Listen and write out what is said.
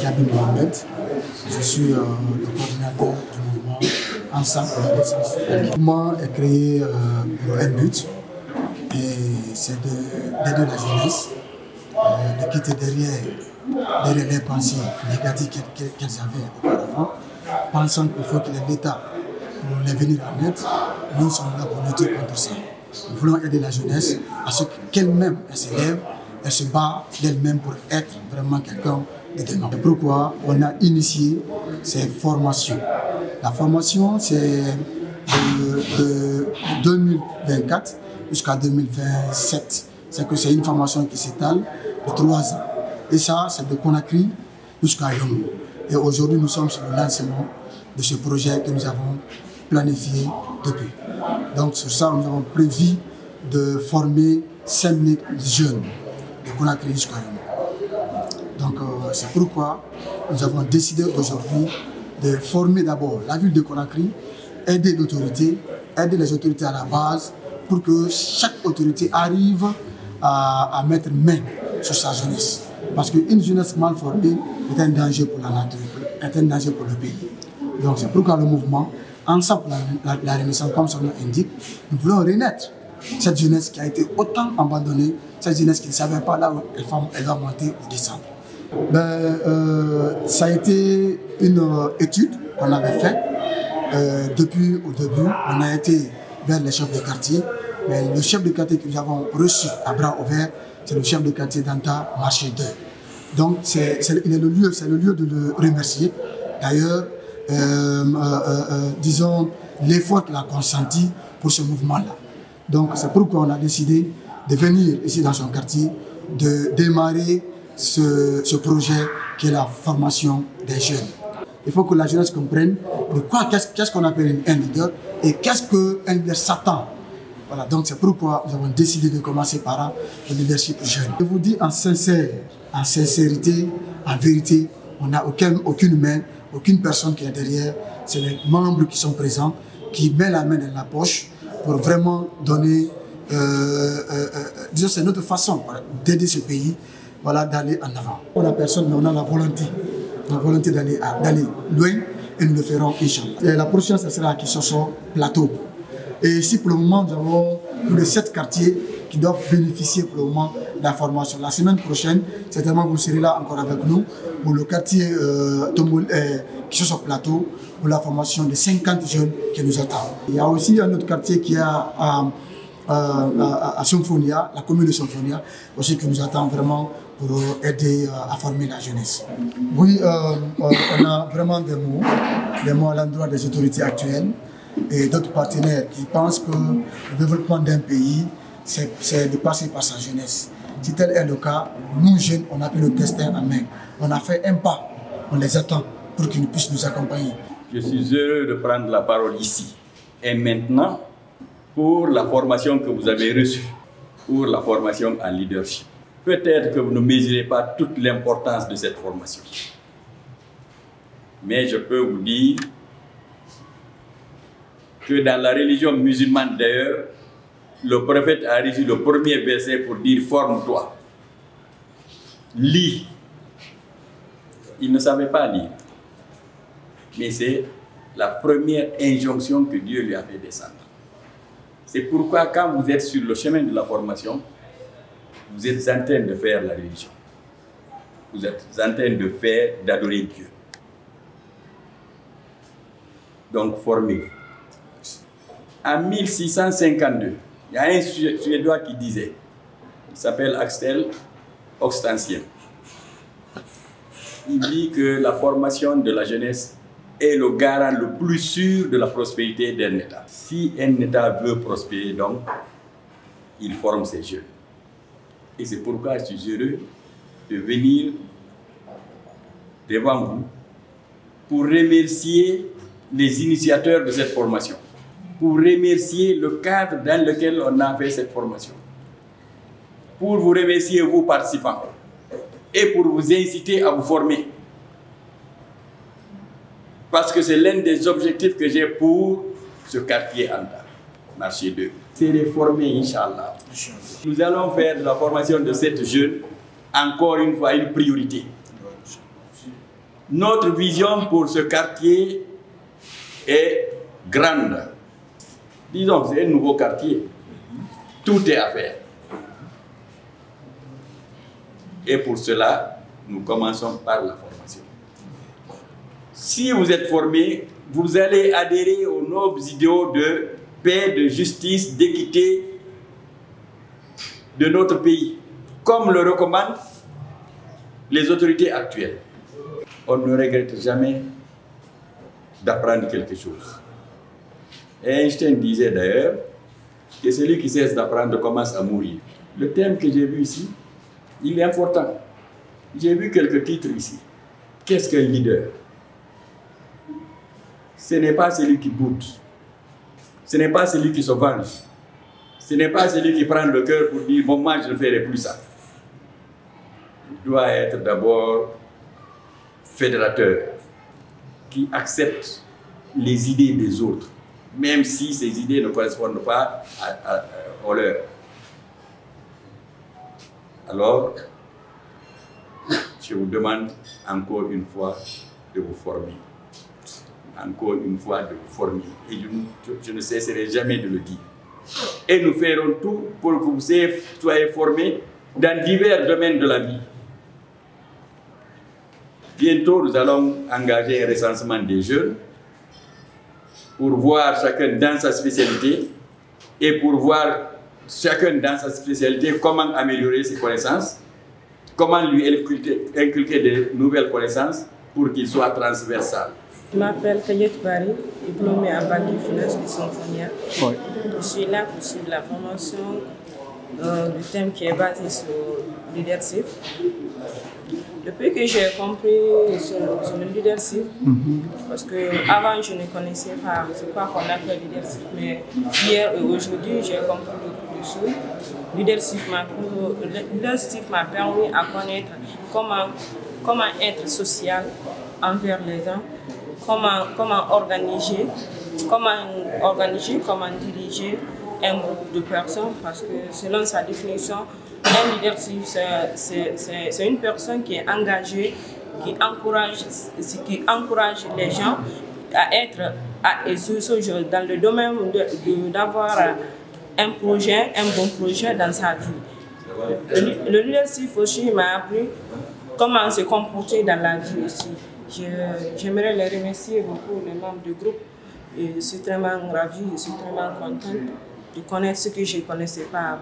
Kabir Mohamed. Je suis le coordinateur du mouvement Ensemble pour la Renaissance. Le mouvement est créé pour un but, et c'est d'aider la jeunesse, de quitter derrière les pensées négatives qu'elles avaient auparavant, pensant qu'il faut qu'il y ait l'État pour les venir en aide. Nous sommes là pour lutter contre ça. Nous voulons aider la jeunesse à ce qu'elle-même s'élève, elle se bat d'elle-même pour être vraiment quelqu'un de demain. C'est pourquoi on a initié ces formations. La formation, c'est de 2024 jusqu'à 2027. C'est une formation qui s'étale de 3 ans. Et ça, c'est de Conakry jusqu'à Lyon. Et aujourd'hui, nous sommes sur le lancement de ce projet que nous avons planifié depuis. Donc, sur ça, nous avons prévu de former 5000 jeunes de Conakry jusqu'à Lyon. Donc, c'est pourquoi nous avons décidé aujourd'hui de former d'abord la ville de Conakry, aider l'autorité, aider les autorités à la base pour que chaque autorité arrive à mettre main sur sa jeunesse. Parce qu'une jeunesse mal formée est un danger pour la nature, est un danger pour le pays. Donc c'est pourquoi le mouvement Ensemble pour la Renaissance, comme son nom indique, nous voulons renaître cette jeunesse qui a été autant abandonnée, cette jeunesse qui ne savait pas là où elle va monter ou descendre. Ça a été une étude qu'on avait faite. Depuis au début, on a été vers les chefs de quartier, mais le chef de quartier que nous avons reçu à bras ouverts, c'est le chef de quartier d'Anta, Marché 2. Donc c'est le lieu de le remercier. D'ailleurs, disons, l'effort qu'il a consenti pour ce mouvement-là. Donc c'est pourquoi on a décidé de venir ici dans son quartier, de démarrer ce projet qui est la formation des jeunes. Il faut que la jeunesse comprenne de quoi, qu'est-ce qu'on appelle un leader et qu'est-ce qu'un leader s'attend. Voilà, donc c'est pourquoi nous avons décidé de commencer par le leadership jeune. Je vous dis en sincérité, en vérité, on n'a aucune main, aucune personne qui est derrière. C'est les membres qui sont présents, qui mettent la main dans la poche pour vraiment donner, disons, c'est notre façon d'aider ce pays, voilà, d'aller en avant. On a personne, mais on a la volonté d'aller loin, et nous le ferons, Inch'Allah. La prochaine, ce sera à Kissoso Plateau. Et ici, pour le moment, nous avons plus de 7 quartiers qui doivent bénéficier pour le moment de la formation. La semaine prochaine, certainement, vous serez là encore avec nous pour le quartier Kissoso Plateau, pour la formation de 50 jeunes qui nous attendent. Il y a aussi un autre quartier qui est à Symphonia, la commune de Symphonia, aussi qui nous attend vraiment pour aider à former la jeunesse. Oui, on a vraiment des mots à l'endroit des autorités actuelles et d'autres partenaires qui pensent que le développement d'un pays, c'est de passer par sa jeunesse. Si tel est le cas, nous jeunes, on a pris le destin en main. On a fait un pas, on les attend pour qu'ils puissent nous accompagner. Je suis heureux de prendre la parole ici. Et maintenant, pour la formation que vous avez reçue, pour la formation en leadership. Peut-être que vous ne mesurez pas toute l'importance de cette formation. Mais je peux vous dire que dans la religion musulmane d'ailleurs, le prophète a reçu le premier verset pour dire « forme-toi ». Lis. Il ne savait pas lire. Mais c'est la première injonction que Dieu lui a fait descendre. C'est pourquoi quand vous êtes sur le chemin de la formation, vous êtes en train de faire la religion. Vous êtes en train d'adorer Dieu. Donc formez-vous. En 1652, il y a un Suédois qui disait, il s'appelle Axel Oxenstierna. Il dit que la formation de la jeunesse est le garant le plus sûr de la prospérité d'un État. Si un État veut prospérer, donc, il forme ses jeunes. Et c'est pourquoi je suis heureux de venir devant vous pour remercier les initiateurs de cette formation, pour remercier le cadre dans lequel on a fait cette formation, pour vous remercier vous participants et pour vous inciter à vous former. Parce que c'est l'un des objectifs que j'ai pour ce quartier Anta, Marché 2. C'est de former, Inch'Allah. Nous allons faire de la formation de cette jeune, encore une fois, une priorité. Notre vision pour ce quartier est grande. Disons que c'est un nouveau quartier. Tout est à faire. Et pour cela, nous commençons par la formation. Si vous êtes formé, vous allez adhérer aux nobles idéaux de paix, de justice, d'équité de notre pays, comme le recommandent les autorités actuelles. On ne regrette jamais d'apprendre quelque chose. Et Einstein disait d'ailleurs que celui qui cesse d'apprendre commence à mourir. Le thème que j'ai vu ici, il est important. J'ai vu quelques titres ici. Qu'est-ce qu'un leader? Ce n'est pas celui qui boude. Ce n'est pas celui qui se venge. Ce n'est pas celui qui prend le cœur pour dire « bon, moi, je ne ferai plus ça ». Il doit être d'abord fédérateur, qui accepte les idées des autres, même si ces idées ne correspondent pas aux leurs. Alors, je vous demande encore une fois de vous former. Encore une fois de vous former. Et je ne cesserai jamais de le dire. Et nous ferons tout pour que vous soyez formés dans divers domaines de la vie. Bientôt, nous allons engager un recensement des jeunes pour voir chacun dans sa spécialité et pour voir chacun dans sa spécialité comment améliorer ses connaissances, comment lui inculquer de nouvelles connaissances pour qu'il soit transversal. Je m'appelle Kayet Bari, diplômée en bac de finance de Symphonia. Oui. Je suis là pour suivre la formation du thème qui est basé sur le leadership. Depuis que j'ai compris sur le leadership, parce qu'avant je ne connaissais pas ce qu'on appelle leadership, mais hier et aujourd'hui j'ai compris beaucoup de choses. Le leadership m'a permis à connaître comment être social envers les gens, comment organiser, comment diriger un groupe de personnes, parce que selon sa définition, un leadership, c'est une personne qui est engagée, qui encourage les gens à être dans le domaine d'avoir un projet, un bon projet dans sa vie. Le leadership aussi m'a appris comment se comporter dans la vie aussi. J'aimerais les remercier beaucoup, les membres du groupe. Je suis tellement ravie, je suis tellement contente de connaître ce que je ne connaissais pas avant.